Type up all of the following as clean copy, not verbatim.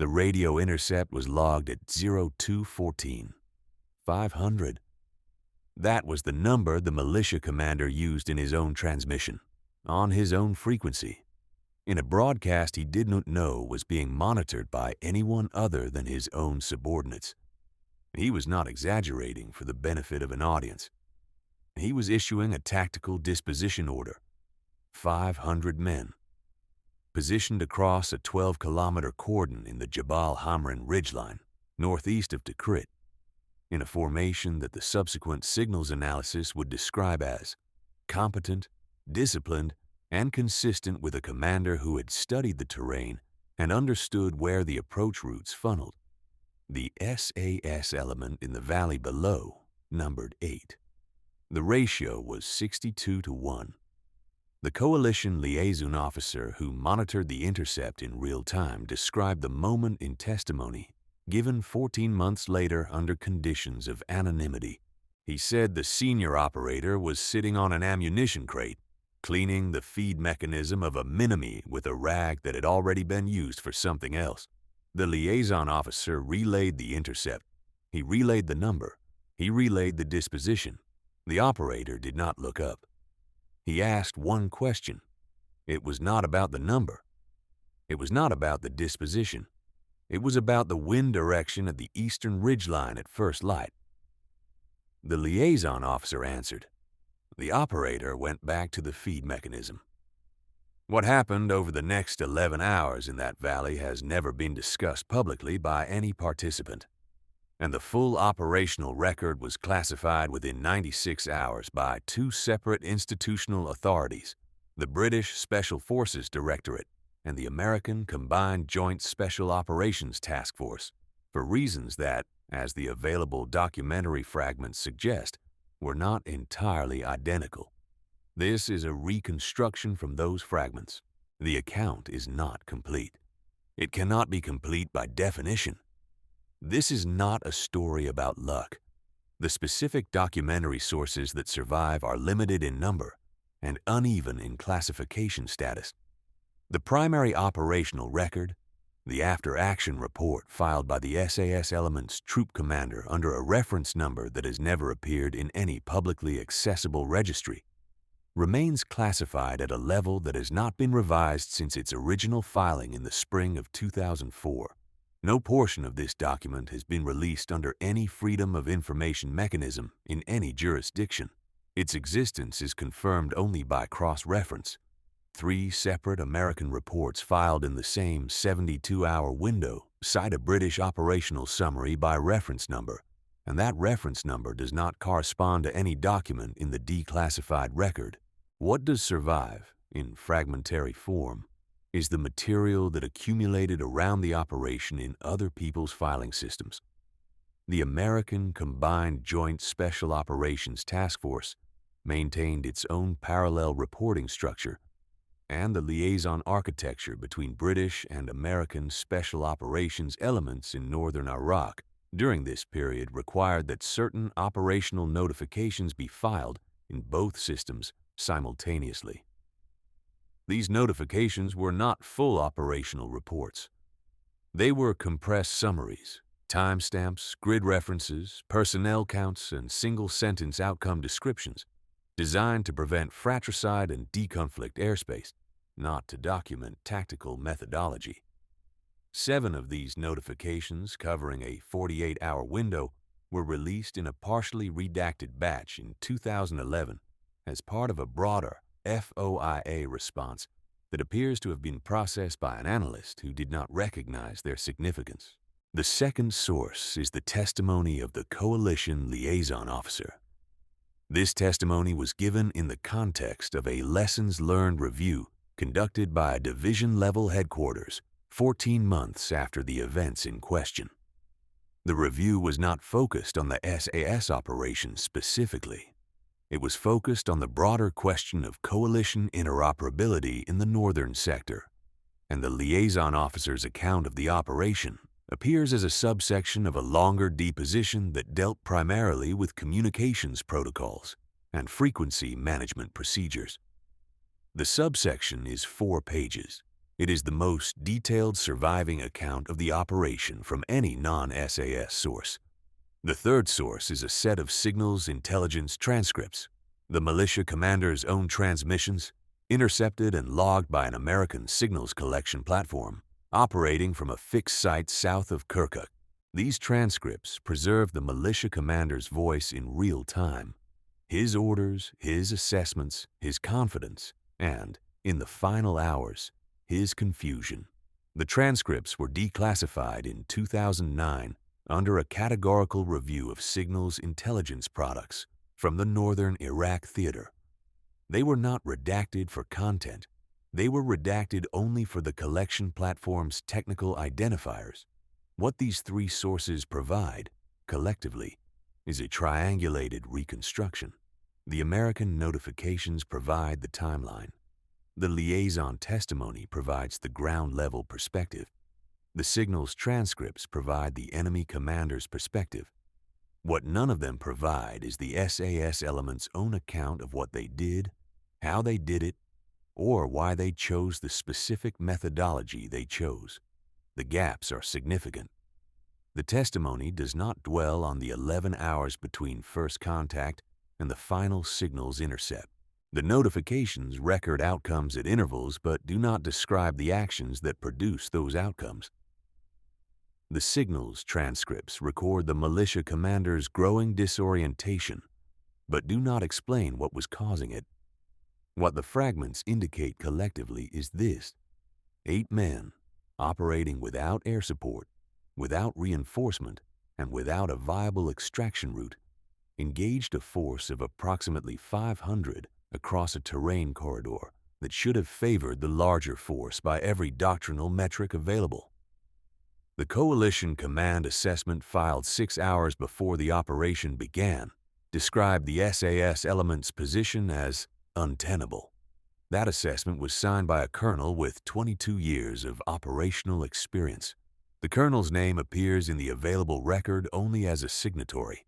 The radio intercept was logged at 0214, 500. That was the number the militia commander used in his own transmission, on his own frequency, in a broadcast he did not know was being monitored by anyone other than his own subordinates. He was not exaggerating for the benefit of an audience. He was issuing a tactical disposition order. 500 men, positioned across a 12-kilometer cordon in the Jabal Hamrin ridgeline, northeast of Tikrit, in a formation that the subsequent signals analysis would describe as competent, disciplined, and consistent with a commander who had studied the terrain and understood where the approach routes funneled. The SAS element in the valley below numbered 8. The ratio was 62-1. The coalition liaison officer who monitored the intercept in real time described the moment in testimony given 14 months later under conditions of anonymity. He said the senior operator was sitting on an ammunition crate, cleaning the feed mechanism of a Minimi with a rag that had already been used for something else. The liaison officer relayed the intercept. He relayed the number. He relayed the disposition. The operator did not look up. He asked one question. It was not about the number. It was not about the disposition. It was about the wind direction at the eastern ridgeline at first light. The liaison officer answered. The operator went back to the feed mechanism. What happened over the next 11 hours in that valley has never been discussed publicly by any participant, and the full operational record was classified within 96 hours by 2 separate institutional authorities, the British Special Forces Directorate and the American Combined Joint Special Operations Task Force, for reasons that, as the available documentary fragments suggest, were not entirely identical. This is a reconstruction from those fragments. The account is not complete. It cannot be complete by definition. This is not a story about luck. The specific documentary sources that survive are limited in number and uneven in classification status. The primary operational record, the after-action report filed by the SAS element's troop commander under a reference number that has never appeared in any publicly accessible registry, remains classified at a level that has not been revised since its original filing in the spring of 2004. No portion of this document has been released under any Freedom of Information mechanism in any jurisdiction. Its existence is confirmed only by cross-reference. 3 separate American reports filed in the same 72-hour window cite a British operational summary by reference number, and that reference number does not correspond to any document in the declassified record. What does survive, in fragmentary form, is the material that accumulated around the operation in other people's filing systems. The American Combined Joint Special Operations Task Force maintained its own parallel reporting structure, and the liaison architecture between British and American special operations elements in northern Iraq during this period required that certain operational notifications be filed in both systems simultaneously. These notifications were not full operational reports. They were compressed summaries, timestamps, grid references, personnel counts, and single-sentence outcome descriptions designed to prevent fratricide and deconflict airspace, not to document tactical methodology. 7 of these notifications, covering a 48-hour window, were released in a partially redacted batch in 2011 as part of a broader FOIA response that appears to have been processed by an analyst who did not recognize their significance. The second source is the testimony of the coalition liaison officer. This testimony was given in the context of a lessons learned review conducted by a division-level headquarters 14 months after the events in question. The review was not focused on the SAS operation specifically. It was focused on the broader question of coalition interoperability in the northern sector, and the liaison officer's account of the operation appears as a subsection of a longer deposition that dealt primarily with communications protocols and frequency management procedures. The subsection is 4 pages. It is the most detailed surviving account of the operation from any non-SAS source. The third source is a set of signals intelligence transcripts, the militia commander's own transmissions, intercepted and logged by an American signals collection platform operating from a fixed site south of Kirkuk. These transcripts preserve the militia commander's voice in real time, his orders, his assessments, his confidence, and, in the final hours, his confusion. The transcripts were declassified in 2009 under a categorical review of signals intelligence products from the Northern Iraq Theater. They were not redacted for content. They were redacted only for the collection platform's technical identifiers. What these three sources provide, collectively, is a triangulated reconstruction. The American notifications provide the timeline. The liaison testimony provides the ground-level perspective. The signals transcripts provide the enemy commander's perspective. What none of them provide is the SAS element's own account of what they did, how they did it, or why they chose the specific methodology they chose. The gaps are significant. The testimony does not dwell on the 11 hours between first contact and the final signals intercept. The notifications record outcomes at intervals but do not describe the actions that produce those outcomes. The signals transcripts record the militia commander's growing disorientation, but do not explain what was causing it. What the fragments indicate collectively is this: 8 men, operating without air support, without reinforcement, and without a viable extraction route, engaged a force of approximately 500 across a terrain corridor that should have favored the larger force by every doctrinal metric available. The Coalition Command Assessment filed 6 hours before the operation began described the SAS element's position as untenable. That assessment was signed by a colonel with 22 years of operational experience. The colonel's name appears in the available record only as a signatory.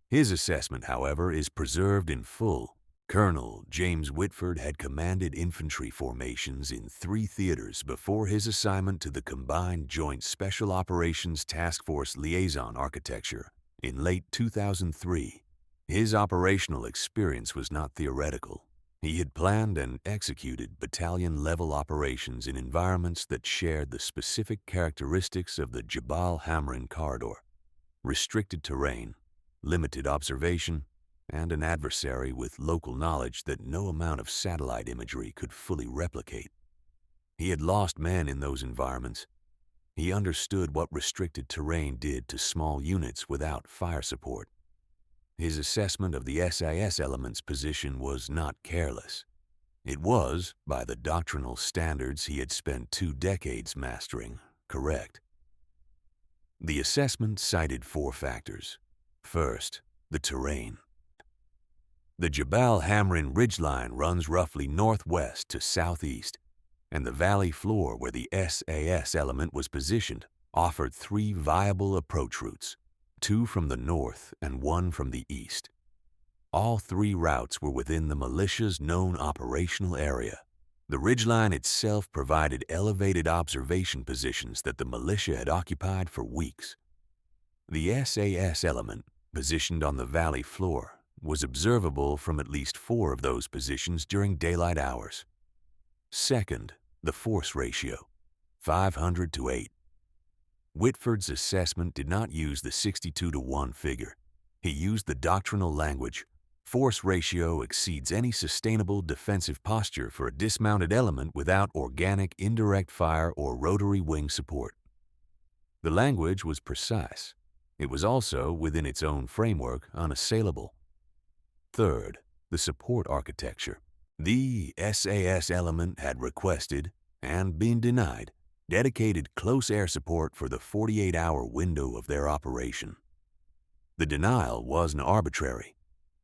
His assessment, however, is preserved in full. Colonel James Whitford had commanded infantry formations in 3 theaters before his assignment to the Combined Joint Special Operations Task Force Liaison Architecture in late 2003. His operational experience was not theoretical. He had planned and executed battalion-level operations in environments that shared the specific characteristics of the Jabal Hamrin corridor: restricted terrain, limited observation, and an adversary with local knowledge that no amount of satellite imagery could fully replicate. He had lost men in those environments. He understood what restricted terrain did to small units without fire support. His assessment of the SAS element's position was not careless. It was, by the doctrinal standards he had spent 2 decades mastering, correct. The assessment cited 4 factors. First, the terrain. The Jabal Hamrin ridgeline runs roughly northwest to southeast, and the valley floor where the SAS element was positioned offered 3 viable approach routes, 2 from the north and 1 from the east. All 3 routes were within the militia's known operational area. The ridgeline itself provided elevated observation positions that the militia had occupied for weeks. The SAS element, positioned on the valley floor, was observable from at least 4 of those positions during daylight hours. Second, the force ratio, 500 to 8. Whitford's assessment did not use the 62-to-1 figure. He used the doctrinal language: force ratio exceeds any sustainable defensive posture for a dismounted element without organic indirect fire or rotary wing support. The language was precise. It was also, within its own framework, unassailable. Third, the support architecture. The SAS element had requested, and been denied, dedicated close air support for the 48-hour window of their operation. The denial wasn't arbitrary.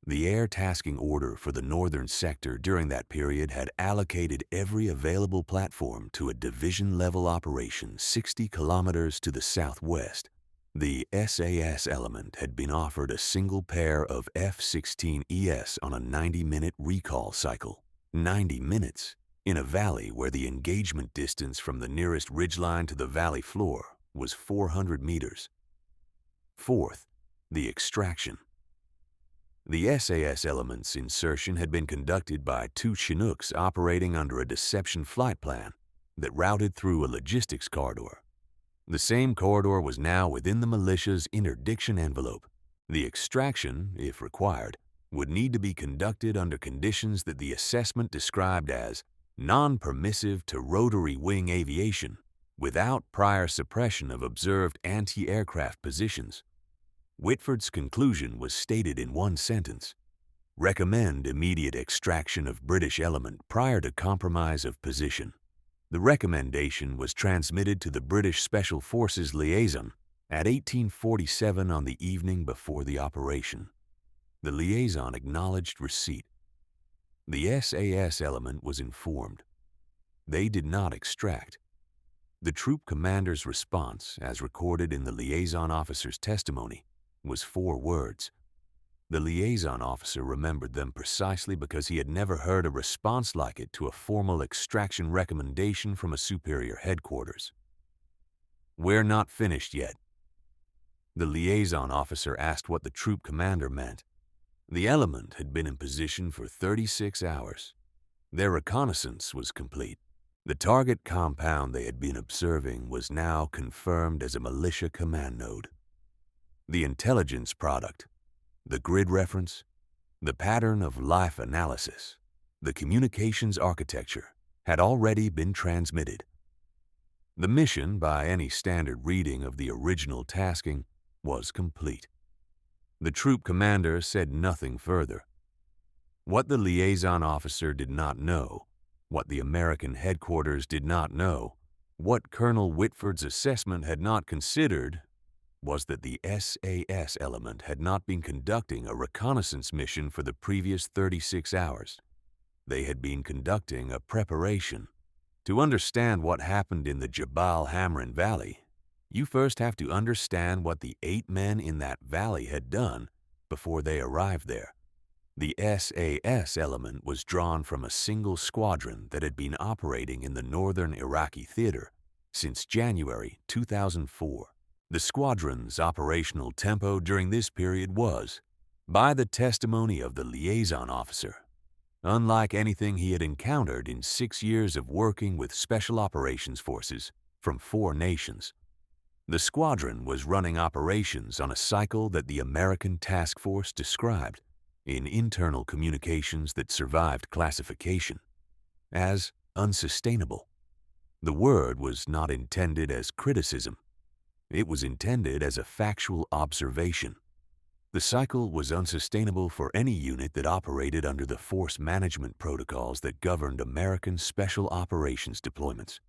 The air tasking order for the northern sector during that period had allocated every available platform to a division-level operation 60 kilometers to the southwest. The SAS element had been offered a single pair of F-16ES on a 90-minute recall cycle. 90 minutes. in a valley where the engagement distance from the nearest ridgeline to the valley floor was 400 meters. Fourth, the extraction. The SAS element's insertion had been conducted by two Chinooks operating under a deception flight plan that routed through a logistics corridor. The same corridor was now within the militia's interdiction envelope. The extraction, if required, would need to be conducted under conditions that the assessment described as non-permissive to rotary wing aviation, without prior suppression of observed anti-aircraft positions. Whitford's conclusion was stated in one sentence: recommend immediate extraction of British element prior to compromise of position. The recommendation was transmitted to the British Special Forces liaison at 1847 on the evening before the operation. The liaison acknowledged receipt. The SAS element was informed. They did not extract. The troop commander's response, as recorded in the liaison officer's testimony, was 4 words. The liaison officer remembered them precisely because he had never heard a response like it to a formal extraction recommendation from a superior headquarters. "We're not finished yet." The liaison officer asked what the troop commander meant. The element had been in position for 36 hours. Their reconnaissance was complete. The target compound they had been observing was now confirmed as a militia command node. The intelligence product, the grid reference, the pattern of life analysis, the communications architecture had already been transmitted. The mission, by any standard reading of the original tasking, was complete. The troop commander said nothing further. What the liaison officer did not know, what the American headquarters did not know, what Colonel Whitford's assessment had not considered, was that the SAS element had not been conducting a reconnaissance mission for the previous 36 hours. They had been conducting a preparation. To understand what happened in the Jabal Hamrin Valley, you first have to understand what the 8 men in that valley had done before they arrived there. The SAS element was drawn from a single squadron that had been operating in the northern Iraqi theater since January 2004. The squadron's operational tempo during this period was, by the testimony of the liaison officer, unlike anything he had encountered in 6 years of working with special operations forces from 4 nations. The squadron was running operations on a cycle that the American task force described in internal communications that survived classification as unsustainable. The word was not intended as criticism. It was intended as a factual observation. The cycle was unsustainable for any unit that operated under the force management protocols that governed American special operations deployments.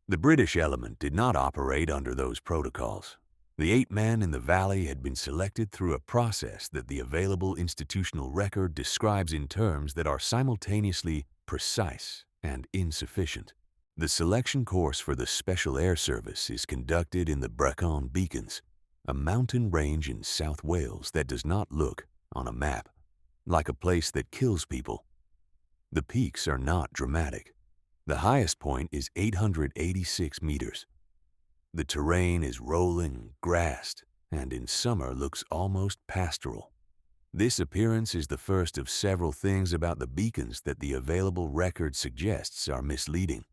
The British element did not operate under those protocols. The 8 men in the valley had been selected through a process that the available institutional record describes in terms that are simultaneously precise and insufficient. The selection course for the Special Air Service is conducted in the Brecon Beacons, a mountain range in South Wales that does not look, on a map, like a place that kills people. The peaks are not dramatic. The highest point is 886 meters. The terrain is rolling, grassed, and in summer looks almost pastoral. This appearance is the first of several things about the beacons that the available record suggests are misleading.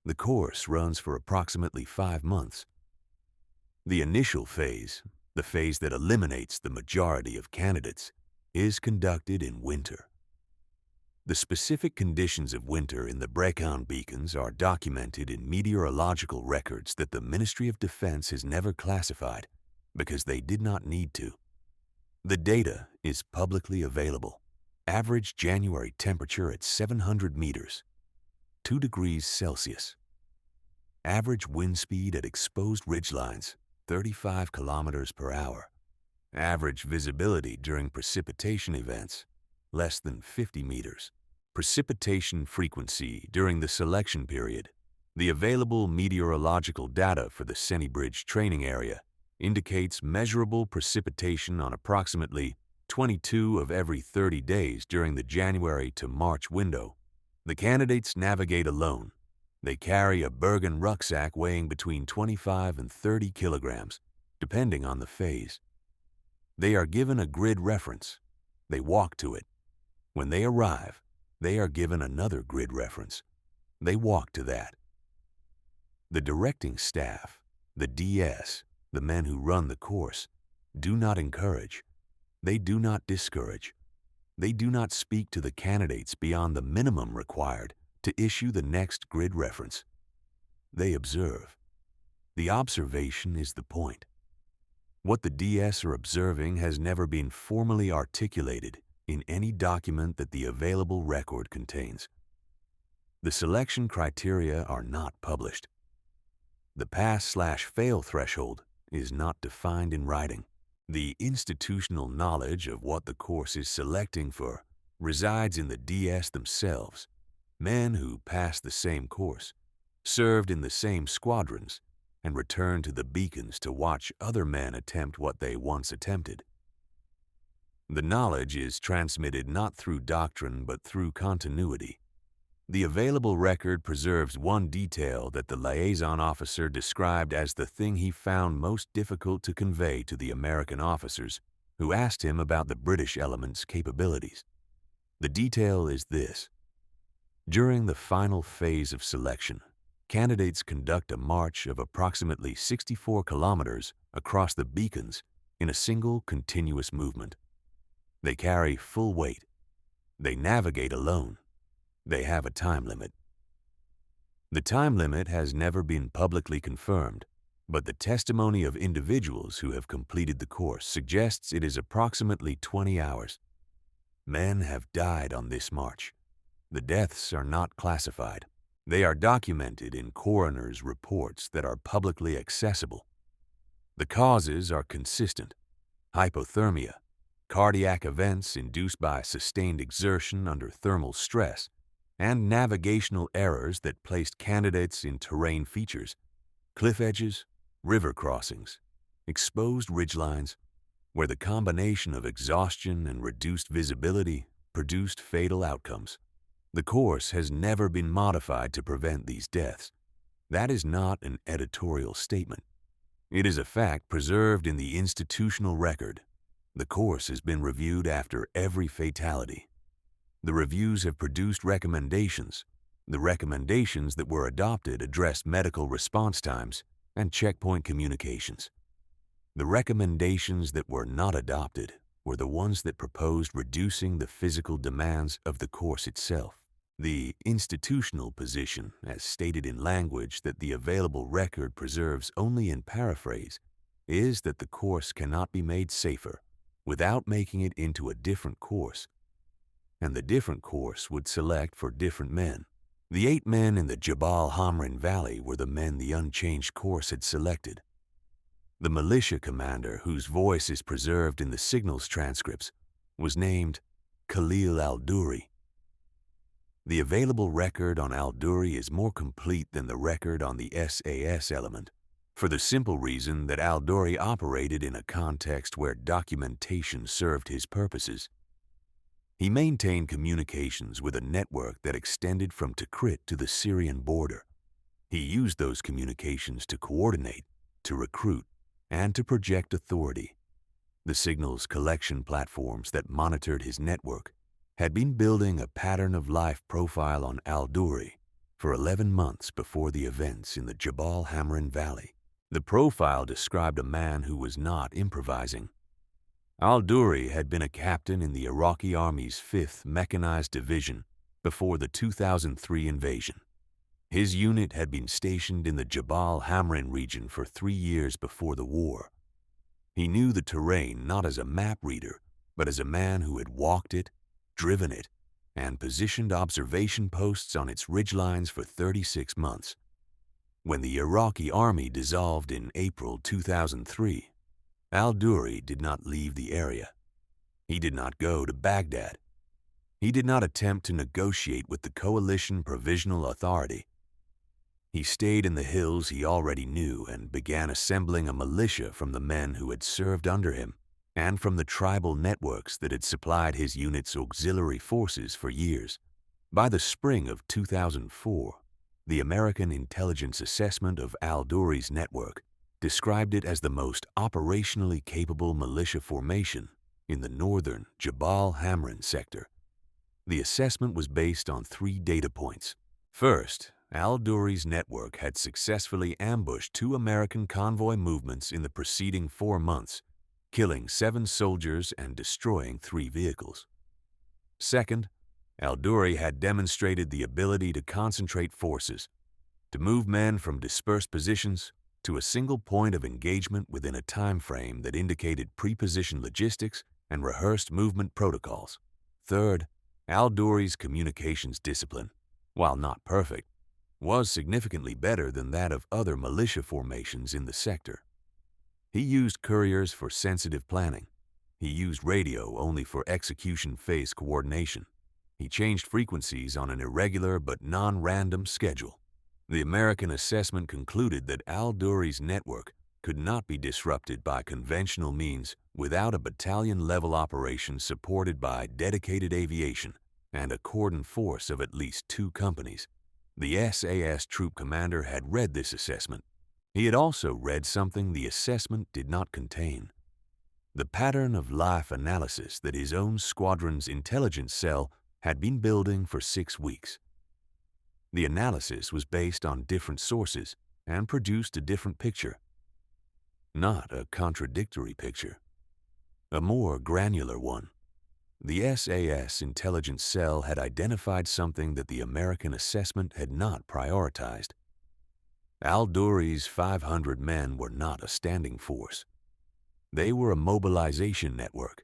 The course runs for approximately 5 months. The initial phase, the phase that eliminates the majority of candidates, is conducted in winter. The specific conditions of winter in the Brecon Beacons are documented in meteorological records that the Ministry of Defense has never classified because they did not need to. The data is publicly available. Average January temperature at 700 meters, 2 degrees Celsius. Average wind speed at exposed ridgelines, 35 kilometers per hour. Average visibility during precipitation events, less than 50 meters. Precipitation frequency during the selection period. The available meteorological data for the Seney Bridge training area indicates measurable precipitation on approximately 22 of every 30 days during the January to March window, The candidates navigate alone. They carry a Bergen rucksack weighing between 25 and 30 kilograms, depending on the phase. They are given a grid reference. They walk to it. When they arrive, they are given another grid reference. They walk to that. The directing staff, the DS, the men who run the course, do not encourage. They do not discourage. They do not speak to the candidates beyond the minimum required to issue the next grid reference. They observe. The observation is the point. What the DS are observing has never been formally articulated in any document that the available record contains. The selection criteria are not published. The pass/fail threshold is not defined in writing. The institutional knowledge of what the course is selecting for resides in the DS themselves, men who passed the same course, served in the same squadrons, and returned to the beacons to watch other men attempt what they once attempted. The knowledge is transmitted not through doctrine but through continuity. The available record preserves one detail that the liaison officer described as the thing he found most difficult to convey to the American officers who asked him about the British element's capabilities. The detail is this. During the final phase of selection, candidates conduct a march of approximately 64 kilometers across the beacons in a single continuous movement. They carry full weight. They navigate alone. They have a time limit. The time limit has never been publicly confirmed, but the testimony of individuals who have completed the course suggests it is approximately 20 hours. Men have died on this march. The deaths are not classified. They are documented in coroners' reports that are publicly accessible. The causes are consistent: hypothermia, cardiac events induced by sustained exertion under thermal stress, and navigational errors that placed candidates in terrain features, cliff edges, river crossings, exposed ridgelines, where the combination of exhaustion and reduced visibility produced fatal outcomes. The course has never been modified to prevent these deaths. That is not an editorial statement. It is a fact preserved in the institutional record. The course has been reviewed after every fatality. The reviews have produced recommendations. The recommendations that were adopted addressed medical response times and checkpoint communications. The recommendations that were not adopted were the ones that proposed reducing the physical demands of the course itself. The institutional position, as stated in language that the available record preserves only in paraphrase, is that the course cannot be made safer without making it into a different course, and the different course would select for different men. The 8 men in the Jabal Hamrin Valley were the men the unchanged course had selected. The militia commander, whose voice is preserved in the signals transcripts, was named Khalil al-Duri. The available record on al-Duri is more complete than the record on the SAS element, for the simple reason that al-Duri operated in a context where documentation served his purposes. He maintained communications with a network that extended from Tikrit to the Syrian border. He used those communications to coordinate, to recruit, and to project authority. The signals collection platforms that monitored his network had been building a pattern of life profile on al-Duri for 11 months before the events in the Jabal Hamrin Valley. The profile described a man who was not improvising. Al-Duri had been a captain in the Iraqi Army's 5th Mechanized Division before the 2003 invasion. His unit had been stationed in the Jabal Hamrin region for 3 years before the war. He knew the terrain not as a map reader, but as a man who had walked it, driven it, and positioned observation posts on its ridgelines for 36 months. When the Iraqi army dissolved in April 2003, al-Duri did not leave the area. He did not go to Baghdad. He did not attempt to negotiate with the Coalition Provisional Authority. He stayed in the hills he already knew and began assembling a militia from the men who had served under him and from the tribal networks that had supplied his unit's auxiliary forces for years. By the spring of 2004, the American Intelligence Assessment of Al-Duri's network described it as the most operationally capable militia formation in the northern Jabal Hamrin sector. The assessment was based on 3 data points. First, Al-Duri's network had successfully ambushed 2 American convoy movements in the preceding 4 months, killing 7 soldiers and destroying 3 vehicles. Second, Al-Duri had demonstrated the ability to concentrate forces, to move men from dispersed positions to a single point of engagement within a time frame that indicated pre-position logistics and rehearsed movement protocols. Third, Al-Duri's communications discipline, while not perfect, was significantly better than that of other militia formations in the sector. He used couriers for sensitive planning. He used radio only for execution phase coordination. He changed frequencies on an irregular but non-random schedule. The American assessment concluded that Al-Duri's network could not be disrupted by conventional means without a battalion-level operation supported by dedicated aviation and a cordon force of at least 2 companies. The SAS troop commander had read this assessment. He had also read something the assessment did not contain: the pattern of life analysis that his own squadron's intelligence cell had been building for 6 weeks. The analysis was based on different sources and produced a different picture. Not a contradictory picture, a more granular one. The SAS intelligence cell had identified something that the American assessment had not prioritized. Al-Duri's 500 men were not a standing force. They were a mobilization network.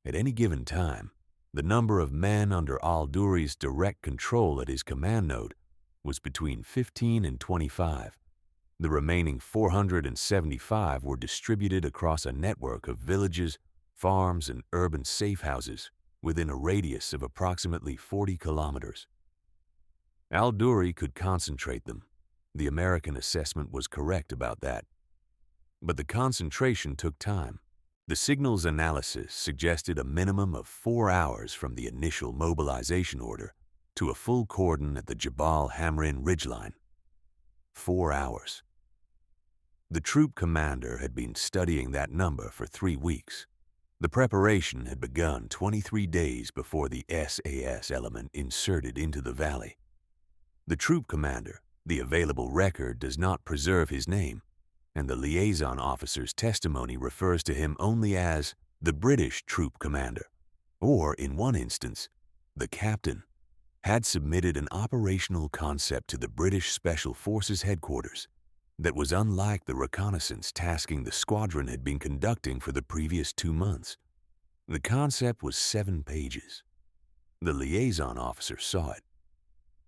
At any given time, the number of men under Al-Duri's direct control at his command node was between 15 and 25. The remaining 475 were distributed across a network of villages, farms, and urban safe houses within a radius of approximately 40 kilometers. Al-Duri could concentrate them. The American assessment was correct about that. But the concentration took time. The signals analysis suggested a minimum of 4 hours from the initial mobilization order to a full cordon at the Jabal Hamrin ridgeline. 4 hours. The troop commander had been studying that number for 3 weeks. The preparation had begun 23 days before the SAS element inserted into the valley. The troop commander, the available record does not preserve his name, and the liaison officer's testimony refers to him only as the British troop commander, or in one instance, the captain, had submitted an operational concept to the British Special Forces headquarters that was unlike the reconnaissance tasking the squadron had been conducting for the previous 2 months. The concept was 7 pages. The liaison officer saw it.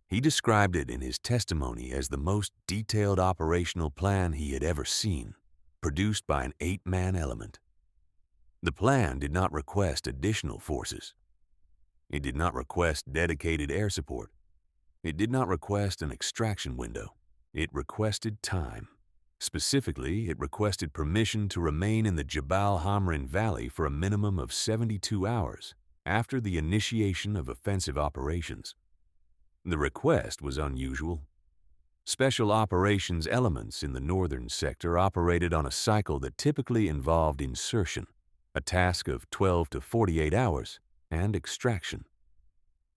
He described it in his testimony as the most detailed operational plan he had ever seen, produced by an 8-man element. The plan did not request additional forces. It did not request dedicated air support. It did not request an extraction window. It requested time. Specifically, it requested permission to remain in the Jabal Hamrin Valley for a minimum of 72 hours after the initiation of offensive operations. The request was unusual. Special operations elements in the northern sector operated on a cycle that typically involved insertion, a task of 12 to 48 hours, and extraction.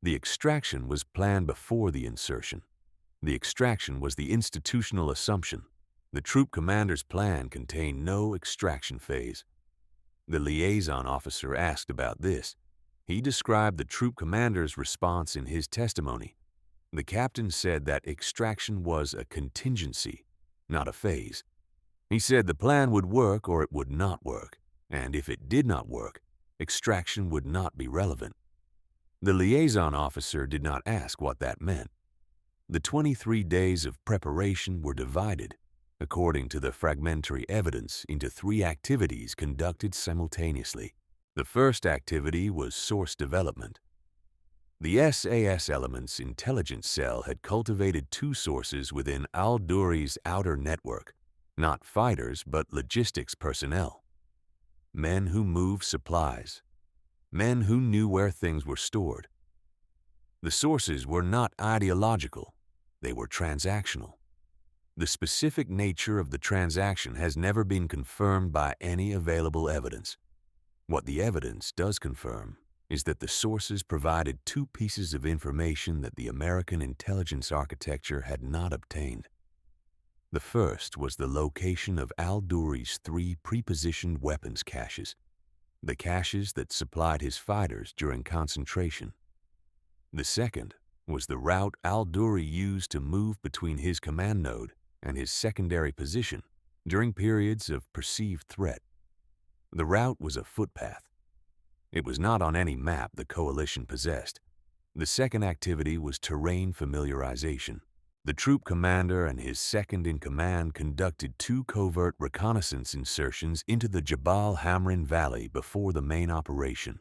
The extraction was planned before the insertion. The extraction was the institutional assumption. The troop commander's plan contained no extraction phase. The liaison officer asked about this. He described the troop commander's response in his testimony. The captain said that extraction was a contingency, not a phase. He said the plan would work or it would not work, and if it did not work, extraction would not be relevant. The liaison officer did not ask what that meant. The 23 days of preparation were divided, according to the fragmentary evidence, into 3 activities conducted simultaneously. The first activity was source development. The SAS element's intelligence cell had cultivated 2 sources within Al-Duri's outer network, not fighters but logistics personnel. Men who moved supplies. Men who knew where things were stored. The sources were not ideological, they were transactional. The specific nature of the transaction has never been confirmed by any available evidence. What the evidence does confirm is that the sources provided two pieces of information that the American intelligence architecture had not obtained. The first was the location of al-Duri's 3 prepositioned weapons caches, the caches that supplied his fighters during concentration. The second was the route al-Duri used to move between his command node and his secondary position during periods of perceived threat. The route was a footpath. It was not on any map the coalition possessed. The second activity was terrain familiarization. The troop commander and his second-in-command conducted 2 covert reconnaissance insertions into the Jabal Hamrin Valley before the main operation.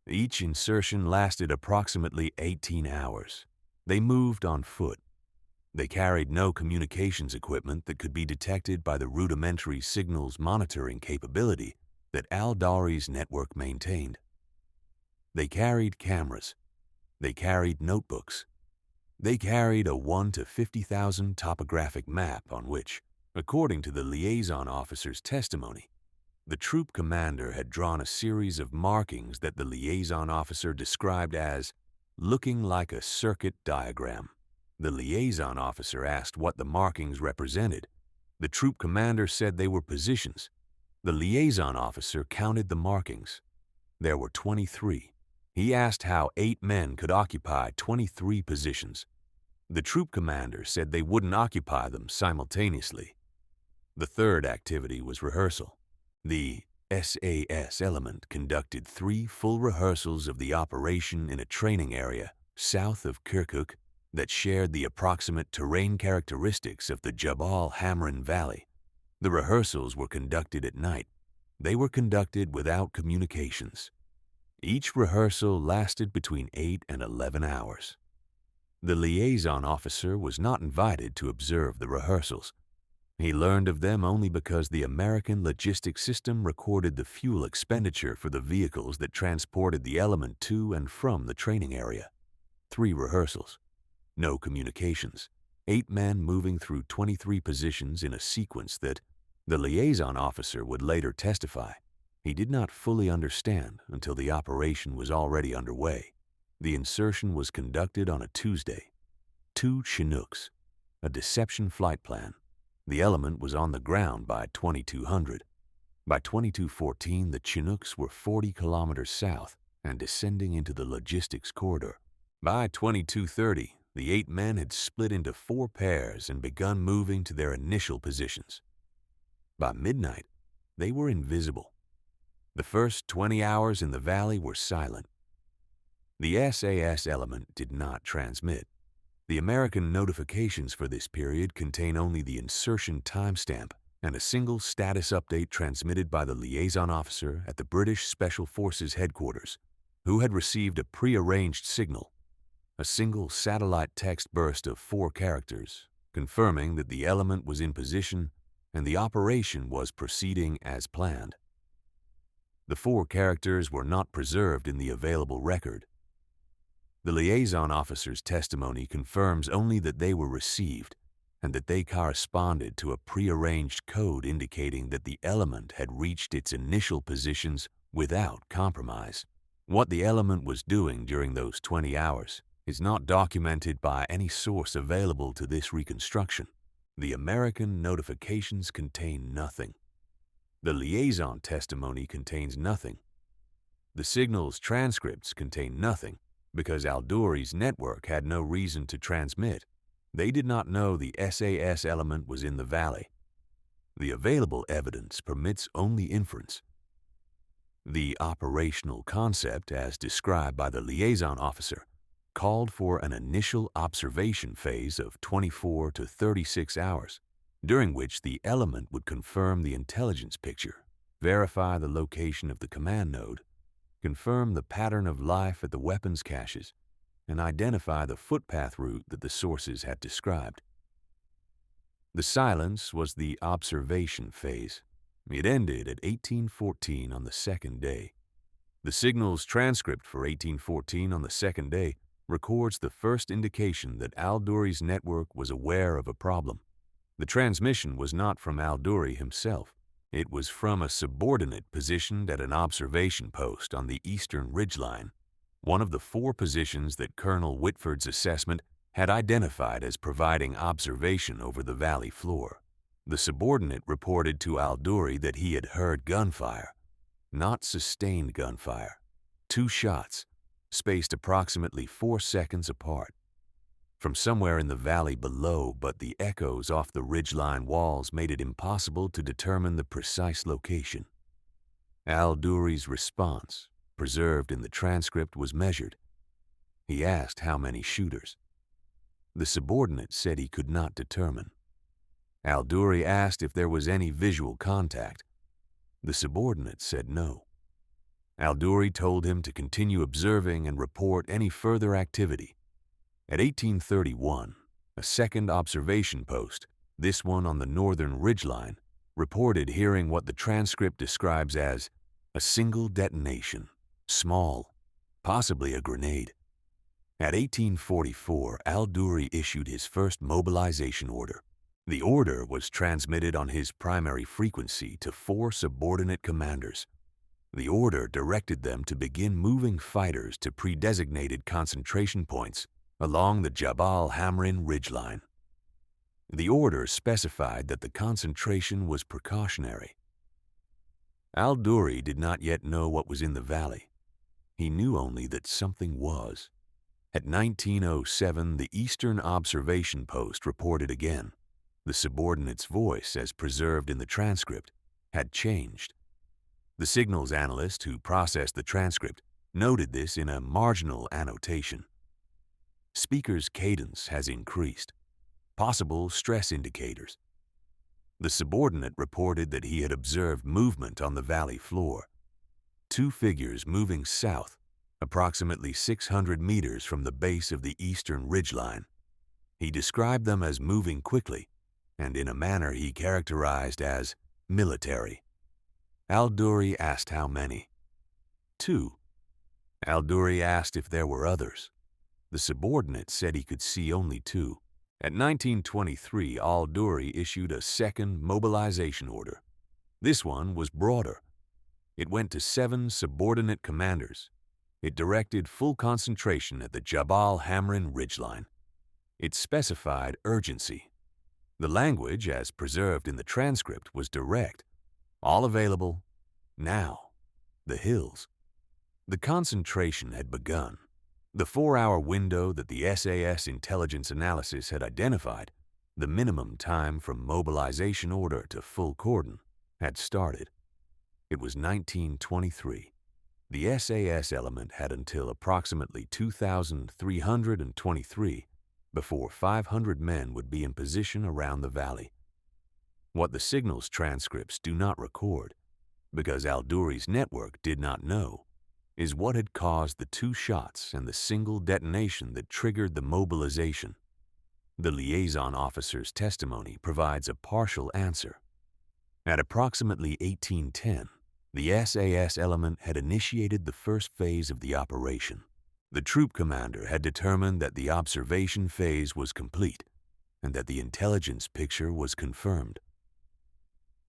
Each insertion lasted approximately 18 hours. They moved on foot. They carried no communications equipment that could be detected by the rudimentary signals monitoring capability that al-Duri's network maintained. They carried cameras. They carried notebooks. They carried a 1 to 50,000 topographic map on which, according to the liaison officer's testimony, the troop commander had drawn a series of markings that the liaison officer described as looking like a circuit diagram. The liaison officer asked what the markings represented. The troop commander said they were positions. The liaison officer counted the markings. There were 23. He asked how 8 men could occupy 23 positions. The troop commander said they wouldn't occupy them simultaneously. The third activity was rehearsal. The SAS element conducted 3 full rehearsals of the operation in a training area south of Kirkuk that shared the approximate terrain characteristics of the Jabal Hamrin Valley. The rehearsals were conducted at night. They were conducted without communications. Each rehearsal lasted between 8 and 11 hours. The liaison officer was not invited to observe the rehearsals. He learned of them only because the American logistics system recorded the fuel expenditure for the vehicles that transported the element to and from the training area. 3 rehearsals. No communications. 8 men moving through 23 positions in a sequence that, the liaison officer would later testify, he did not fully understand until the operation was already underway. The insertion was conducted on a Tuesday. 2 Chinooks, a deception flight plan. The element was on the ground by 2200. By 2214, the Chinooks were 40 kilometers south and descending into the logistics corridor. By 2230, the 8 men had split into 4 pairs and begun moving to their initial positions. By midnight, they were invisible. The first 20 hours in the valley were silent. The SAS element did not transmit. The American notifications for this period contain only the insertion timestamp and a single status update transmitted by the liaison officer at the British Special Forces headquarters, who had received a prearranged signal, a single satellite text burst of 4 characters, confirming that the element was in position and the operation was proceeding as planned. The 4 characters were not preserved in the available record. The liaison officer's testimony confirms only that they were received and that they corresponded to a prearranged code indicating that the element had reached its initial positions without compromise. What the element was doing during those 20 hours is not documented by any source available to this reconstruction. The American notifications contain nothing. The liaison testimony contains nothing. The signal's transcripts contain nothing because al-Duri's network had no reason to transmit. They did not know the SAS element was in the valley. The available evidence permits only inference. The operational concept, as described by the liaison officer, called for an initial observation phase of 24 to 36 hours, during which the element would confirm the intelligence picture, verify the location of the command node, confirm the pattern of life at the weapons caches, and identify the footpath route that the sources had described. The silence was the observation phase. It ended at 1814 on the second day. The signal's transcript for 1814 on the second day records the first indication that Al-Duri's network was aware of a problem. The transmission was not from Al-Duri himself. It was from a subordinate positioned at an observation post on the eastern ridgeline, one of the 4 positions that Colonel Whitford's assessment had identified as providing observation over the valley floor. The subordinate reported to Al-Duri that he had heard gunfire, not sustained gunfire. 2 shots, spaced approximately 4 seconds apart, from somewhere in the valley below, but the echoes off the ridgeline walls made it impossible to determine the precise location. Al-Duri's response, preserved in the transcript, was measured. He asked how many shooters. The subordinate said he could not determine. Al-Duri asked if there was any visual contact. The subordinate said no. Al-Duri told him to continue observing and report any further activity. At 1831, a second observation post, this one on the northern ridgeline, reported hearing what the transcript describes as a single detonation, small, possibly a grenade. At 1844, Al-Duri issued his first mobilization order. The order was transmitted on his primary frequency to 4 subordinate commanders. The order directed them to begin moving fighters to pre-designated concentration points along the Jabal Hamrin ridgeline. The order specified that the concentration was precautionary. Al-Duri did not yet know what was in the valley. He knew only that something was. At 1907, the Eastern Observation Post reported again. The subordinate's voice, as preserved in the transcript, had changed. The signals analyst who processed the transcript noted this in a marginal annotation. Speaker's cadence has increased. Possible stress indicators. The subordinate reported that he had observed movement on the valley floor. 2 figures moving south, approximately 600 meters from the base of the eastern ridgeline. He described them as moving quickly and in a manner he characterized as military. Al-Duri asked how many. 2. Al-Duri asked if there were others. The subordinate said he could see only 2. At 1923, Al-Duri issued a second mobilization order. This one was broader. It went to 7 subordinate commanders. It directed full concentration at the Jabal Hamrin ridgeline. It specified urgency. The language, as preserved in the transcript, was direct. All available, now. The hills. The concentration had begun. The 4-hour window that the SAS intelligence analysis had identified, the minimum time from mobilization order to full cordon, had started. It was 1923. The SAS element had until approximately 2323 before 500 men would be in position around the valley. What the signals transcripts do not record, because Al-Duri's network did not know, is what had caused the 2 shots and the single detonation that triggered the mobilization. The liaison officer's testimony provides a partial answer. At approximately 1810, the SAS element had initiated the first phase of the operation. The troop commander had determined that the observation phase was complete and that the intelligence picture was confirmed.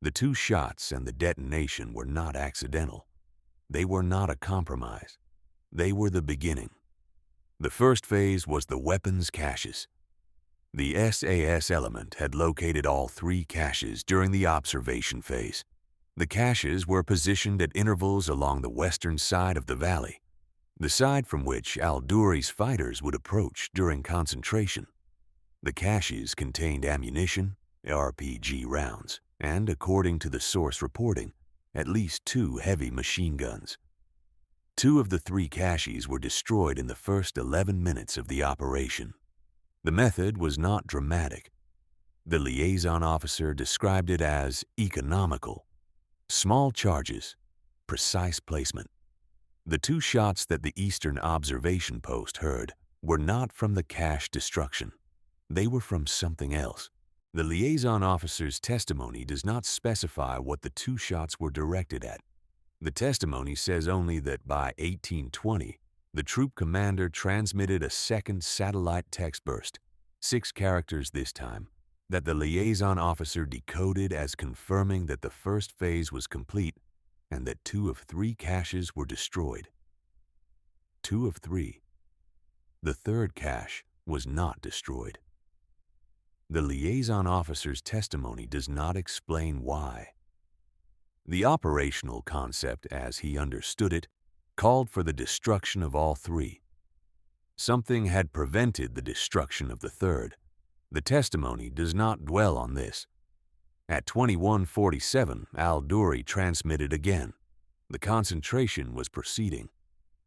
The 2 shots and the detonation were not accidental. They were not a compromise. They were the beginning. The first phase was the weapons caches. The SAS element had located all 3 caches during the observation phase. The caches were positioned at intervals along the western side of the valley, the side from which Al-Duri's fighters would approach during concentration. The caches contained ammunition, RPG rounds, and, according to the source reporting, at least 2 heavy machine guns. 2 of the 3 caches were destroyed in the first 11 minutes of the operation. The method was not dramatic. The liaison officer described it as economical. Small charges, precise placement. The 2 shots that the Eastern Observation Post heard were not from the cache destruction. They were from something else. The liaison officer's testimony does not specify what the 2 shots were directed at. The testimony says only that by 1820, The troop commander transmitted a second satellite text burst, 6 characters this time, that the liaison officer decoded as confirming that the first phase was complete and that 2 of 3 caches were destroyed. 2 of 3. The third cache was not destroyed. The liaison officer's testimony does not explain why. The operational concept, as he understood it, called for the destruction of all 3. Something had prevented the destruction of the third. The testimony does not dwell on this. At 21:47, Al-Duri transmitted again. The concentration was proceeding.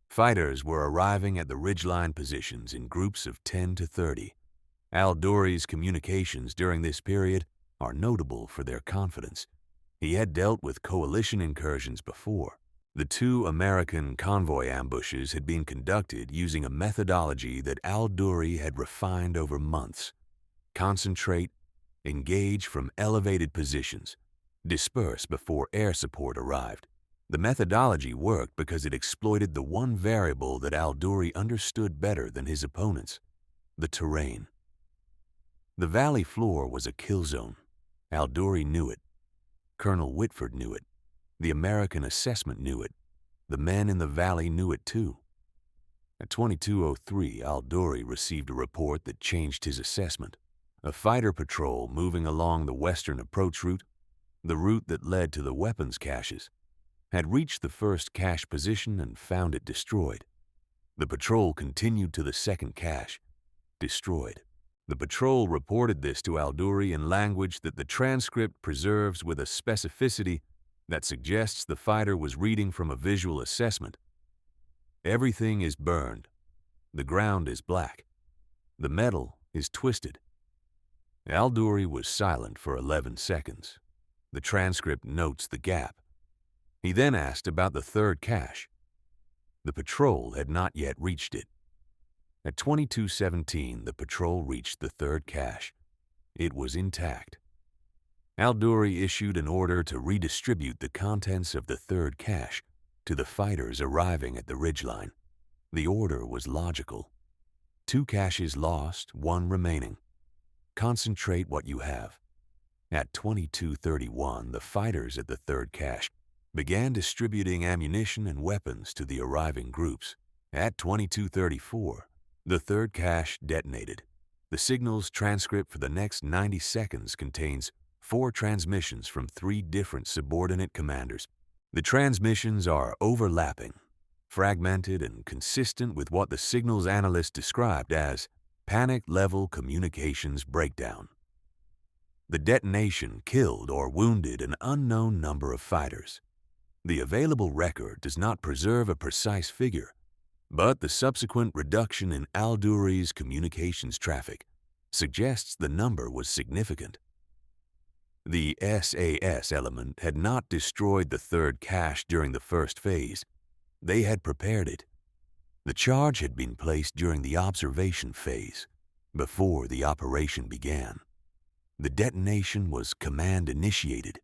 Fighters were arriving at the ridgeline positions in groups of 10 to 30. Al-Duri's communications during this period are notable for their confidence. He had dealt with coalition incursions before. The 2 American convoy ambushes had been conducted using a methodology that Al-Duri had refined over months. Concentrate, engage from elevated positions, disperse before air support arrived. The methodology worked because it exploited the one variable that Al-Duri understood better than his opponents: the terrain. The valley floor was a kill zone. Al-Duri knew it. Colonel Whitford knew it. The American assessment knew it. The men in the valley knew it too. At 22:03, Al-Duri received a report that changed his assessment. A fighter patrol moving along the western approach route, the route that led to the weapons caches, had reached the first cache position and found it destroyed. The patrol continued to the second cache, destroyed. The patrol reported this to Al-Duri in language that the transcript preserves with a specificity that suggests the fighter was reading from a visual assessment. Everything is burned. The ground is black. The metal is twisted. Al-Duri was silent for 11 seconds. The transcript notes the gap. He then asked about the third cache. The patrol had not yet reached it. At 22:17, the patrol reached the third cache. It was intact. Al-Duri issued an order to redistribute the contents of the third cache to the fighters arriving at the ridgeline. The order was logical. 2 caches lost, 1 remaining. Concentrate what you have. At 22:31, the fighters at the third cache began distributing ammunition and weapons to the arriving groups. At 22:34, the third cache detonated. The signal's transcript for the next 90 seconds contains 4 transmissions from 3 different subordinate commanders. The transmissions are overlapping, fragmented, and consistent with what the signals analyst described as panic-level communications breakdown. The detonation killed or wounded an unknown number of fighters. The available record does not preserve a precise figure, but the subsequent reduction in Al-Duri's communications traffic suggests the number was significant. The SAS element had not destroyed the third cache during the first phase. They had prepared it. The charge had been placed during the observation phase, before the operation began. The detonation was command-initiated.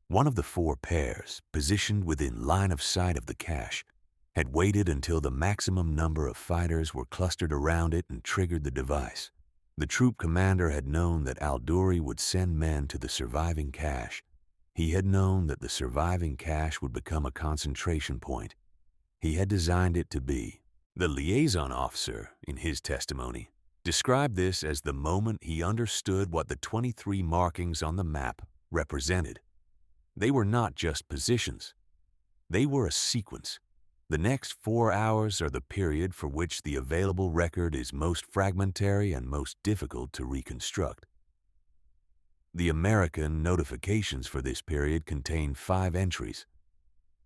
One of the 4 pairs, positioned within line of sight of the cache, had waited until the maximum number of fighters were clustered around it and triggered the device. The troop commander had known that Al-Duri would send men to the surviving cache. He had known that the surviving cache would become a concentration point. He had designed it to be. The liaison officer, in his testimony, described this as the moment he understood what the 23 markings on the map represented. They were not just positions. They were a sequence. The next 4 hours are the period for which the available record is most fragmentary and most difficult to reconstruct. The American notifications for this period contain 5 entries.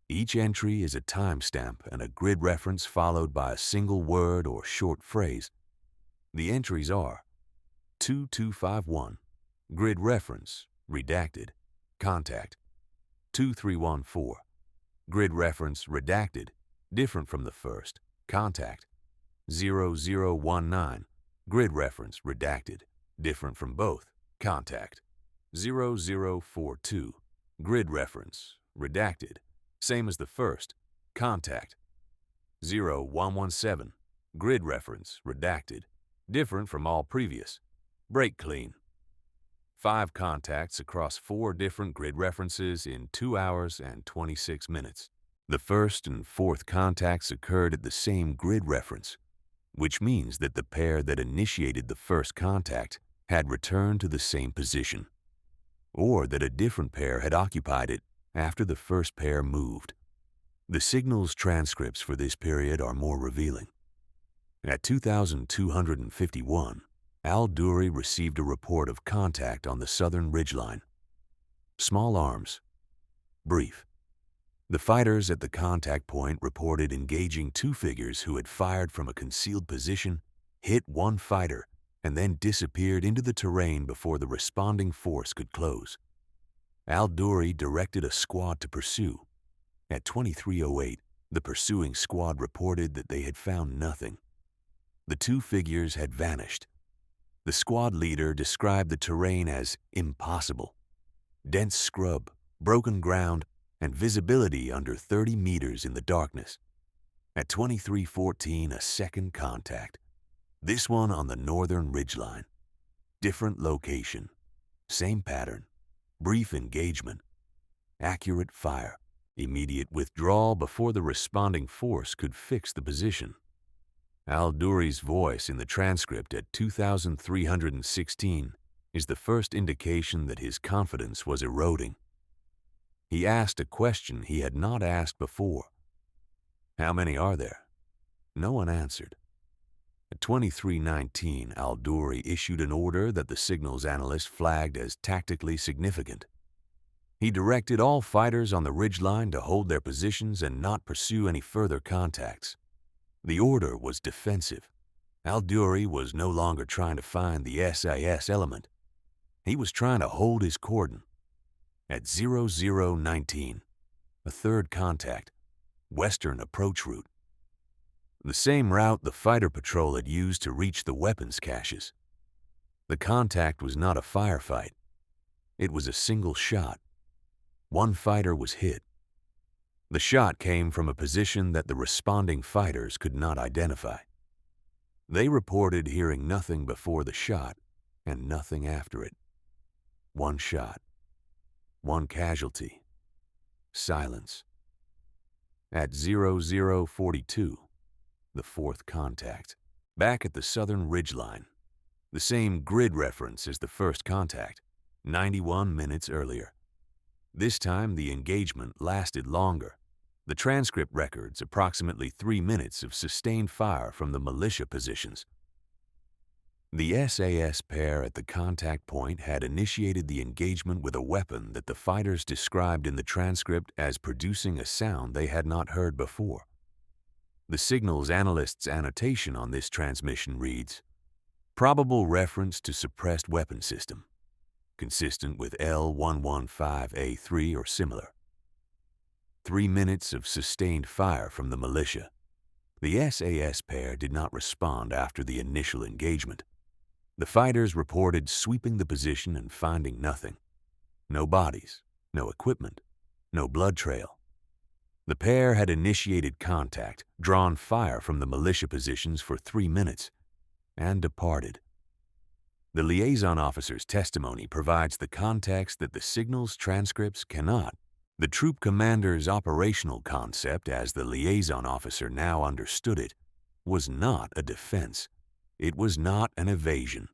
Each entry is a timestamp and a grid reference followed by a single word or short phrase. The entries are 2251, grid reference, redacted, contact. 2314, grid reference, redacted, different from the first, contact. 0019, grid reference, redacted, different from both, contact. 0042, grid reference, redacted, same as the first, contact. 0117, grid reference, redacted, different from all previous, break clean. 5 contacts across 4 different grid references in 2 hours and 26 minutes. The first and fourth contacts occurred at the same grid reference, which means that the pair that initiated the first contact had returned to the same position, or that a different pair had occupied it after the first pair moved. The signal's transcripts for this period are more revealing. At 2251, Al-Duri received a report of contact on the southern ridgeline. Small arms. Brief. The fighters at the contact point reported engaging 2 figures who had fired from a concealed position, hit one fighter, and then disappeared into the terrain before the responding force could close. Al-Duri directed a squad to pursue. At 2308, the pursuing squad reported that they had found nothing. The 2 figures had vanished. The squad leader described the terrain as impossible. Dense scrub, broken ground, and visibility under 30 meters in the darkness. At 2314, a second contact. This one on the northern ridgeline. Different location. Same pattern. Brief engagement. Accurate fire. Immediate withdrawal before the responding force could fix the position. Al-Duri's voice in the transcript at 2316 is the first indication that his confidence was eroding. He asked a question he had not asked before. How many are there? No one answered. At 2319, Al-Duri issued an order that the signals analyst flagged as tactically significant. He directed all fighters on the ridgeline to hold their positions and not pursue any further contacts. The order was defensive. Al-Duri was no longer trying to find the SAS element. He was trying to hold his cordon. At 0019, a third contact, western approach route. The same route the fighter patrol had used to reach the weapons caches. The contact was not a firefight. It was a single shot. One fighter was hit. The shot came from a position that the responding fighters could not identify. They reported hearing nothing before the shot and nothing after it. One shot. One casualty. Silence. At 0042, the fourth contact. Back at the southern ridgeline. The same grid reference as the first contact, 91 minutes earlier. This time the engagement lasted longer. The transcript records approximately 3 minutes of sustained fire from the militia positions. The SAS pair at the contact point had initiated the engagement with a weapon that the fighters described in the transcript as producing a sound they had not heard before. The signals analyst's annotation on this transmission reads, "Probable reference to suppressed weapon system, consistent with L115A3 or similar." 3 minutes of sustained fire from the militia. The SAS pair did not respond after the initial engagement. The fighters reported sweeping the position and finding nothing. No bodies, no equipment, no blood trail. The pair had initiated contact, drawn fire from the militia positions for 3 minutes, and departed. The liaison officer's testimony provides the context that the signals transcripts cannot. The troop commander's operational concept, as the liaison officer now understood it, was not a defense. It was not an evasion.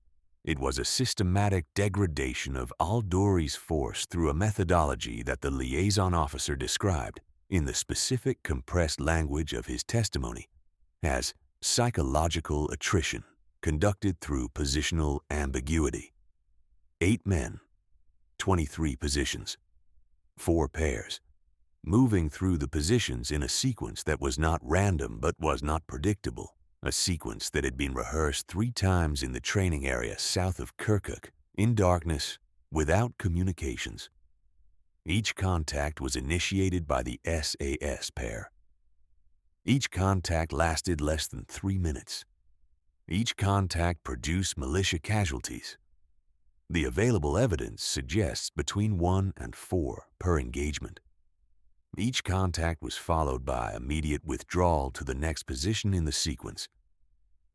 It was a systematic degradation of Al-Duri's force through a methodology that the liaison officer described, in the specific compressed language of his testimony, as psychological attrition conducted through positional ambiguity. 8 men, 23 positions, 4 pairs, moving through the positions in a sequence that was not random but was not predictable, a sequence that had been rehearsed 3 times in the training area south of Kirkuk, in darkness, without communications. Each contact was initiated by the SAS pair. Each contact lasted less than 3 minutes. Each contact produced militia casualties. The available evidence suggests between 1 and 4 per engagement. Each contact was followed by immediate withdrawal to the next position in the sequence.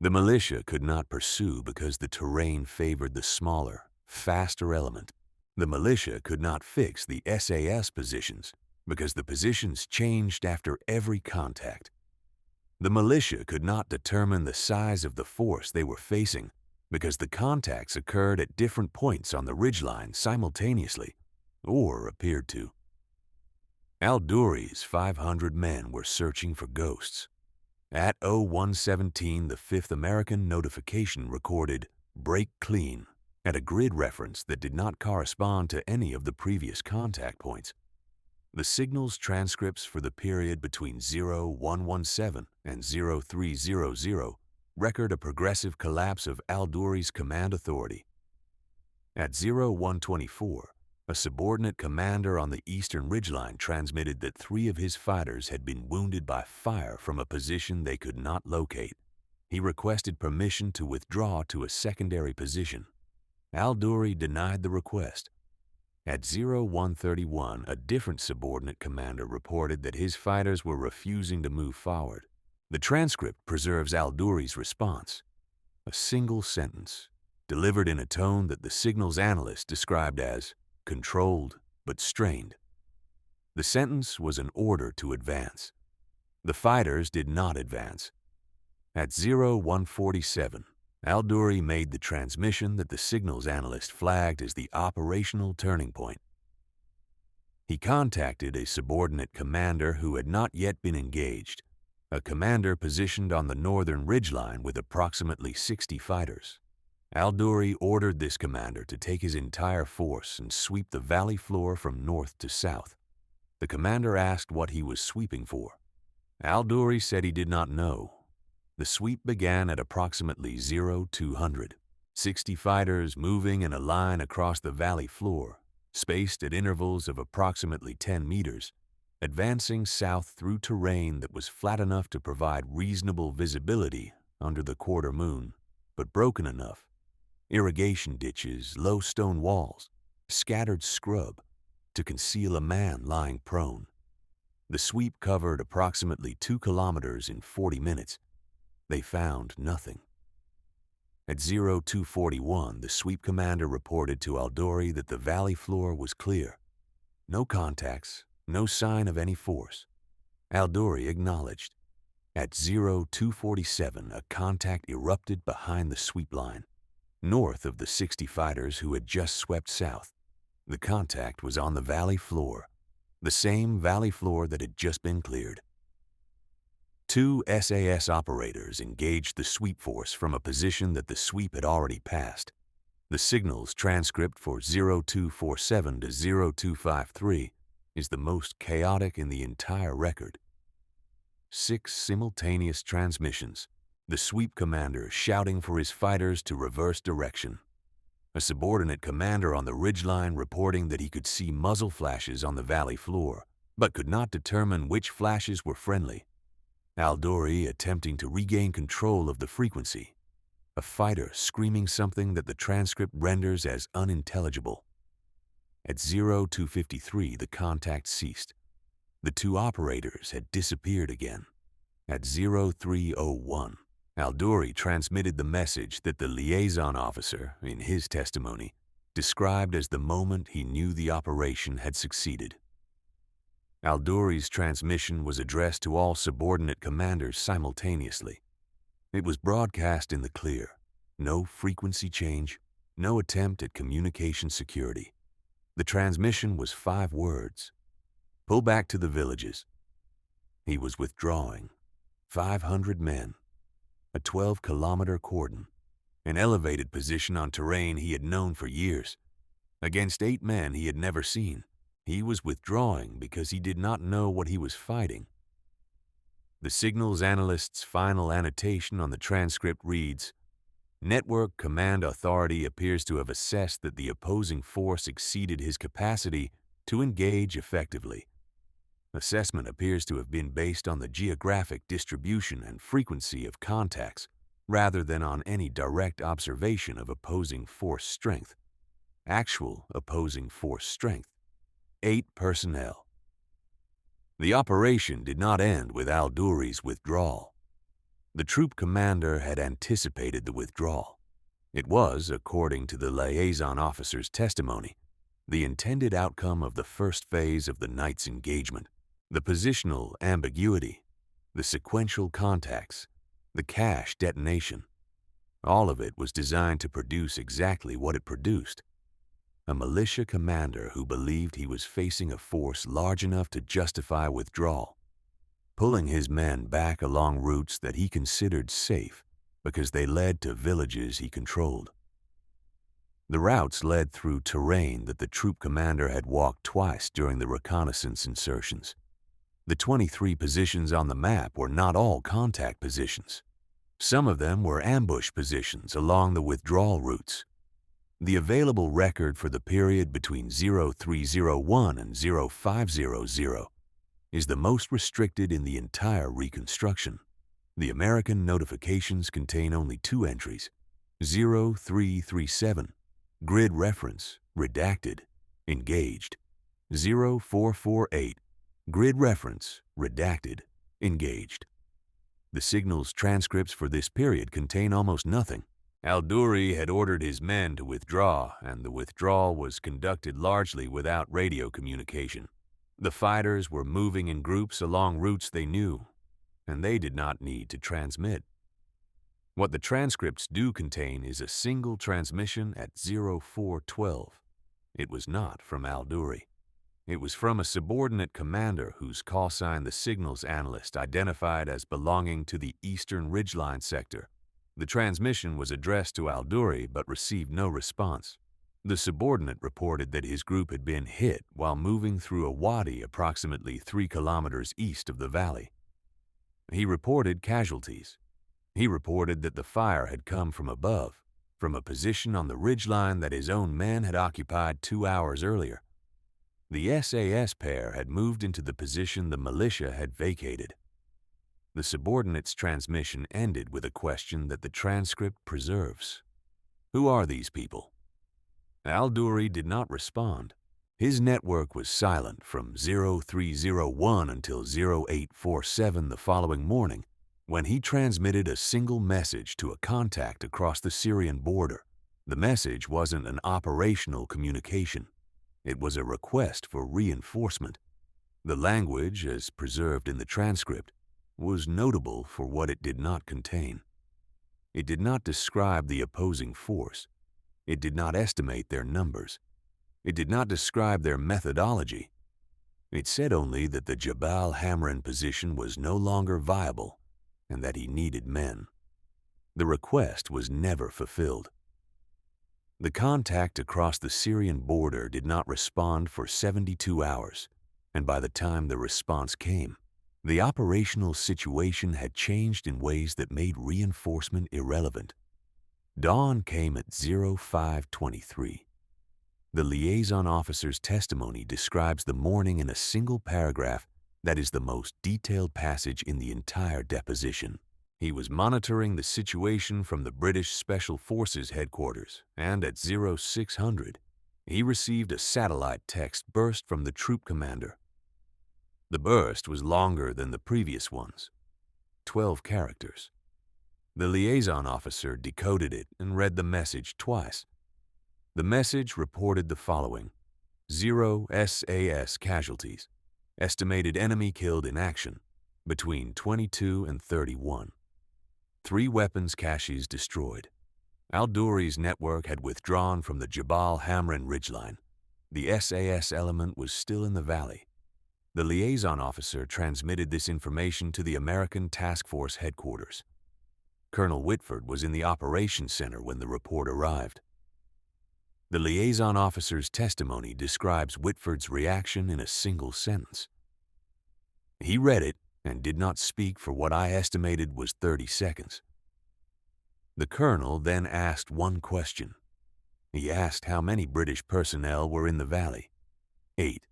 The militia could not pursue because the terrain favored the smaller, faster element. The militia could not fix the SAS positions because the positions changed after every contact. The militia could not determine the size of the force they were facing because the contacts occurred at different points on the ridgeline simultaneously, or appeared to. Al-Duri's 500 men were searching for ghosts. At 0117, the 5th American notification recorded "break clean" at a grid reference that did not correspond to any of the previous contact points. The signal's transcripts for the period between 0117 and 0300 record a progressive collapse of Al-Duri's command authority. At 0124, a subordinate commander on the eastern ridgeline transmitted that 3 of his fighters had been wounded by fire from a position they could not locate. He requested permission to withdraw to a secondary position. Al-Duri denied the request. At 0131, a different subordinate commander reported that his fighters were refusing to move forward. The transcript preserves Al-Duri's response, a single sentence, delivered in a tone that the signals analyst described as controlled but strained. The sentence was an order to advance. The fighters did not advance. At 0147, Al-Duri made the transmission that the signals analyst flagged as the operational turning point. He contacted a subordinate commander who had not yet been engaged, a commander positioned on the northern ridgeline with approximately 60 fighters. Al-Duri ordered this commander to take his entire force and sweep the valley floor from north to south. The commander asked what he was sweeping for. Al-Duri said he did not know. The sweep began at approximately 0200. 60 fighters moving in a line across the valley floor, spaced at intervals of approximately 10 meters, advancing south through terrain that was flat enough to provide reasonable visibility under the quarter moon, but broken enough. Irrigation ditches, low stone walls, scattered scrub, to conceal a man lying prone. The sweep covered approximately 2 kilometers in 40 minutes. They found nothing. At 0241, the sweep commander reported to Al-Duri that the valley floor was clear. No contacts, no sign of any force. Al-Duri acknowledged. At 0247, a contact erupted behind the sweep line, north of the 60 fighters who had just swept south. The contact was on the valley floor, the same valley floor that had just been cleared. 2 SAS operators engaged the sweep force from a position that the sweep had already passed. The signal's transcript for 0247 to 0253 is the most chaotic in the entire record. 6 simultaneous transmissions, the sweep commander shouting for his fighters to reverse direction. A subordinate commander on the ridgeline reporting that he could see muzzle flashes on the valley floor, but could not determine which flashes were friendly. Al-Duri attempting to regain control of the frequency. A fighter screaming something that the transcript renders as unintelligible. At 0253, the contact ceased. The 2 operators had disappeared again. At 0301, Al-Duri transmitted the message that the liaison officer, in his testimony, described as the moment he knew the operation had succeeded. Al-Duri's transmission was addressed to all subordinate commanders simultaneously. It was broadcast in the clear. No frequency change, no attempt at communication security. The transmission was 5 words. Pull back to the villages. He was withdrawing. 500 men. A 12-kilometer cordon. An elevated position on terrain he had known for years. Against 8 men he had never seen. He was withdrawing because he did not know what he was fighting. The signals analyst's final annotation on the transcript reads, "Network Command Authority appears to have assessed that the opposing force exceeded his capacity to engage effectively. Assessment appears to have been based on the geographic distribution and frequency of contacts, rather than on any direct observation of opposing force strength. Actual opposing force strength, 8 personnel." The operation did not end with Al-Duri's withdrawal. The troop commander had anticipated the withdrawal. It was, according to the liaison officer's testimony, the intended outcome of the first phase of the night's engagement. The positional ambiguity, the sequential contacts, the cache detonation. All of it was designed to produce exactly what it produced. A militia commander who believed he was facing a force large enough to justify withdrawal, pulling his men back along routes that he considered safe because they led to villages he controlled. The routes led through terrain that the troop commander had walked twice during the reconnaissance insertions. The 23 positions on the map were not all contact positions. Some of them were ambush positions along the withdrawal routes. The available record for the period between 0301 and 0500 is the most restricted in the entire reconstruction. The American notifications contain only 2 entries, 0337, grid reference, redacted, engaged, 0448, grid reference, redacted, engaged. The signal's transcripts for this period contain almost nothing. Al-Duri had ordered his men to withdraw, and the withdrawal was conducted largely without radio communication. The fighters were moving in groups along routes they knew, and they did not need to transmit. What the transcripts do contain is a single transmission at 0412. It was not from Al-Duri. It was from a subordinate commander whose call sign the signals analyst identified as belonging to the Eastern Ridgeline sector. The transmission was addressed to Al-Duri but received no response. The subordinate reported that his group had been hit while moving through a wadi approximately 3 kilometers east of the valley. He reported casualties. He reported that the fire had come from above, from a position on the ridgeline that his own men had occupied 2 hours earlier. The SAS pair had moved into the position the militia had vacated. The subordinate's transmission ended with a question that the transcript preserves. Who are these people? Al-Duri did not respond. His network was silent from 0301 until 0847 the following morning, when he transmitted a single message to a contact across the Syrian border. The message wasn't an operational communication. It was a request for reinforcement. The language, as preserved in the transcript, was notable for what it did not contain. It did not describe the opposing force. It did not estimate their numbers. It did not describe their methodology. It said only that the Jabal Hamran position was no longer viable and that he needed men. The request was never fulfilled. The contact across the Syrian border did not respond for 72 hours, and by the time the response came, the operational situation had changed in ways that made reinforcement irrelevant. Dawn came at 0523. The liaison officer's testimony describes the morning in a single paragraph that is the most detailed passage in the entire deposition. He was monitoring the situation from the British Special Forces headquarters, and at 0600, he received a satellite text burst from the troop commander. The burst was longer than the previous ones, 12 characters. The liaison officer decoded it and read the message twice. The message reported the following: 0 SAS casualties, estimated enemy killed in action, between 22 and 31. 3 weapons caches destroyed. Al-Duri's network had withdrawn from the Jabal Hamran ridgeline. The SAS element was still in the valley. The liaison officer transmitted this information to the American Task Force headquarters. Colonel Whitford was in the operations center when the report arrived. The liaison officer's testimony describes Whitford's reaction in a single sentence. He read it and did not speak for what I estimated was 30 seconds. The colonel then asked one question. He asked how many British personnel were in the valley. 8.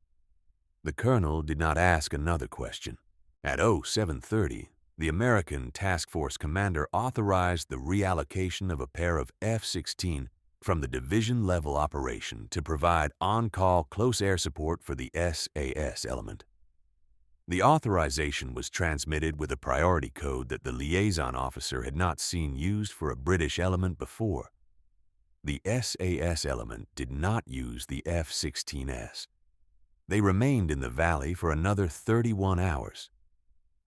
The colonel did not ask another question. At 0730, the American Task Force commander authorized the reallocation of a pair of F-16 from the division-level operation to provide on-call close air support for the SAS element. The authorization was transmitted with a priority code that the liaison officer had not seen used for a British element before. The SAS element did not use the F-16S. They remained in the valley for another 31 hours.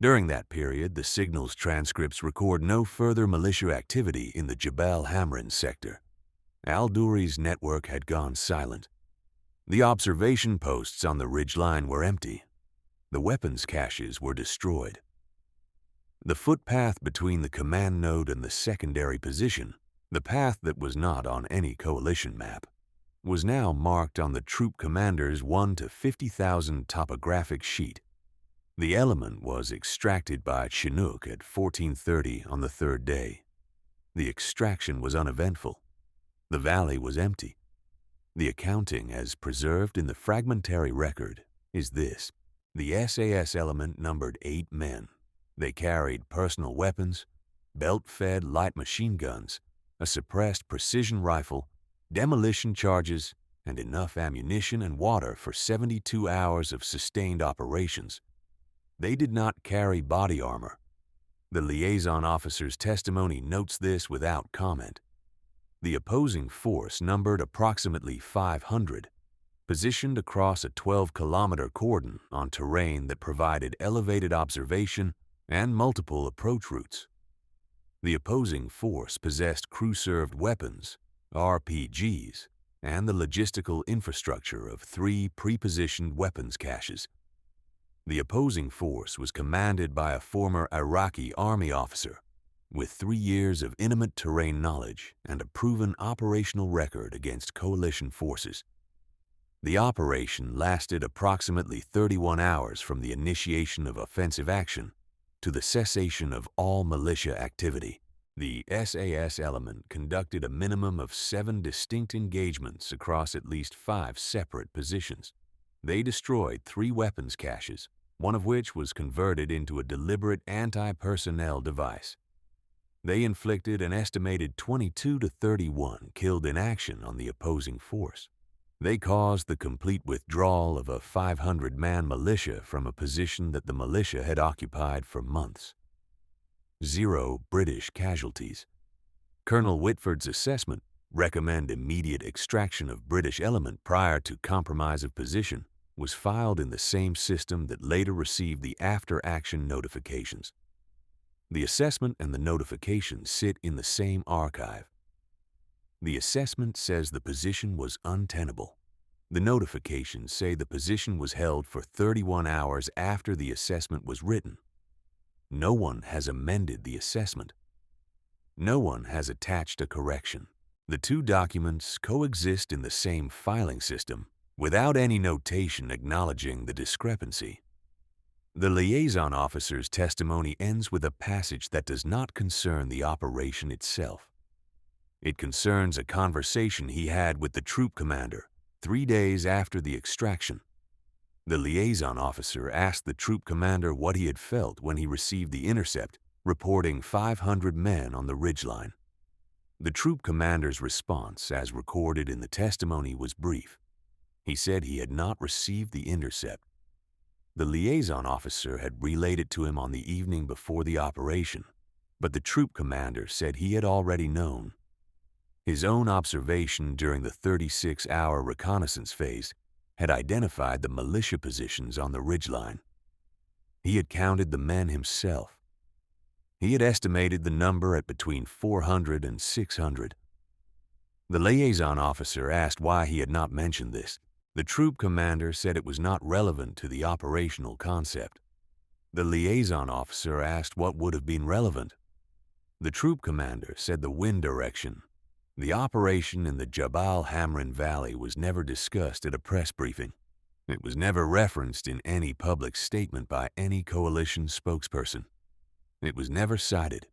During that period, the signals transcripts record no further militia activity in the Jebel Hamrin sector. Al-Duri's network had gone silent. The observation posts on the ridgeline were empty. The weapons caches were destroyed. The footpath between the command node and the secondary position, the path that was not on any coalition map, was now marked on the troop commander's 1 to 50,000 topographic sheet. The element was extracted by Chinook at 14:30 on the third day. The extraction was uneventful. The valley was empty. The accounting, as preserved in the fragmentary record, is this. The SAS element numbered 8 men. They carried personal weapons, belt-fed light machine guns, a suppressed precision rifle, demolition charges, and enough ammunition and water for 72 hours of sustained operations. They did not carry body armor. The liaison officer's testimony notes this without comment. The opposing force numbered approximately 500, positioned across a 12-kilometer cordon on terrain that provided elevated observation and multiple approach routes. The opposing force possessed crew-served weapons, RPGs, and the logistical infrastructure of 3 pre-positioned weapons caches. The opposing force was commanded by a former Iraqi army officer with 3 years of intimate terrain knowledge and a proven operational record against coalition forces. The operation lasted approximately 31 hours from the initiation of offensive action to the cessation of all militia activity. The SAS element conducted a minimum of 7 distinct engagements across at least 5 separate positions. They destroyed 3 weapons caches, one of which was converted into a deliberate anti-personnel device. They inflicted an estimated 22 to 31 killed in action on the opposing force. They caused the complete withdrawal of a 500-man militia from a position that the militia had occupied for months. 0 British casualties. Colonel Whitford's assessment recommend immediate extraction of British element prior to compromise of position was filed in the same system that later received the after-action notifications. The assessment and the notification sit in the same archive. The assessment says the position was untenable. The notifications say the position was held for 31 hours after the assessment was written. No one has amended the assessment. No one has attached a correction. The 2 documents coexist in the same filing system without any notation acknowledging the discrepancy. The liaison officer's testimony ends with a passage that does not concern the operation itself. It concerns a conversation he had with the troop commander 3 days after the extraction. The liaison officer asked the troop commander what he had felt when he received the intercept reporting 500 men on the ridgeline. The troop commander's response, as recorded in the testimony, was brief. He said he had not received the intercept. The liaison officer had relayed it to him on the evening before the operation, but the troop commander said he had already known. His own observation during the 36-hour reconnaissance phase had identified the militia positions on the ridgeline. He had counted the men himself. He had estimated the number at between 400 and 600. The liaison officer asked why he had not mentioned this. The troop commander said it was not relevant to the operational concept. The liaison officer asked what would have been relevant. The troop commander said the wind direction. The operation in the Jebel Hamrin Valley was never discussed at a press briefing. It was never referenced in any public statement by any coalition spokesperson. It was never cited.